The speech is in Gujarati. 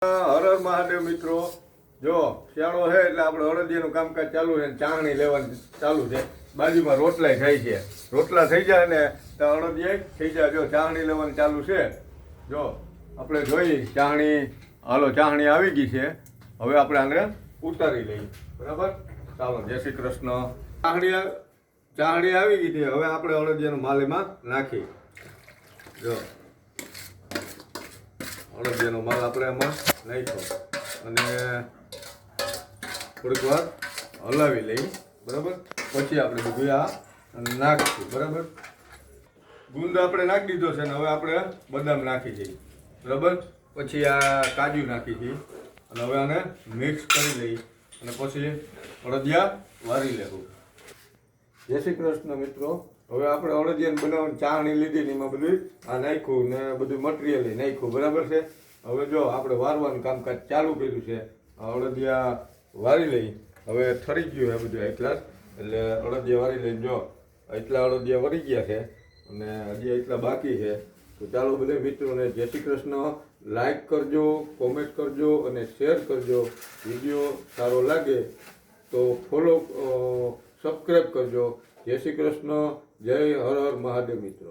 હર હર મહાદેવ મિત્રો, જો શિયાળો છે એટલે આપણે અડદિયાનું કામકાજ ચાલુ છે, ચારણી લેવાની ચાલુ છે. બાજુમાં રોટલા થાય છે, રોટલા થઈ જાય ને તો અડદિયા થઈ જાય. જો ચારણી લેવાની ચાલુ છે. જો આપણે જોઈ ચારણી, હાલો ચારણી આવી ગઈ છે. હવે આપણે આને ઉતારી લઈએ, બરાબર? ચાલો, જય શ્રી કૃષ્ણ. ચારણી આવી ગઈ છે. હવે આપણે અડદિયાનો માલ એમાં નાખી. જો અડદિયાનો માલ આપણે એમાં નાખ્યો અને થોડીક વાર હલાવી લઈ, બરાબર? પછી આપણે બધું આ નાખીશું, બરાબર? ગુંદ આપણે નાખી દીધો છે ને હવે આપણે બદામ નાખી દઈએ, બરાબર? પછી આ કાજુ નાખી દઈએ અને હવે આને મિક્સ કરી લઈએ અને પછી અડદિયા વારી લેવું. જય શ્રી કૃષ્ણ મિત્રો. હવે આપણે અડદિયાને બનાવવાની ચારણી લીધી ને એમાં બધું આ નાખ્યું ને બધું મટીરિયલ નાખ્યું, બરાબર છે? હવે જો આપણે વારવાનું કામકાજ ચાલુ કર્યું છે. અડદિયા વારી લઈ. હવે ઠરી ગયું છે બધું એટલા, એટલે અડદિયા વારી લઈને જો એટલા અડદિયા વળી ગયા છે અને હજી એટલા બાકી છે. તો ચાલો બધા મિત્રોને જય શ્રી કૃષ્ણ. લાઈક કરજો, કોમેન્ટ કરજો અને શેર કરજો. વિડીયો સારો લાગે તો ફોલો, સબસ્ક્રાઈબ કરજો. જય શ્રી કૃષ્ણ. જય હર હર મહાદેવ મિત્રો.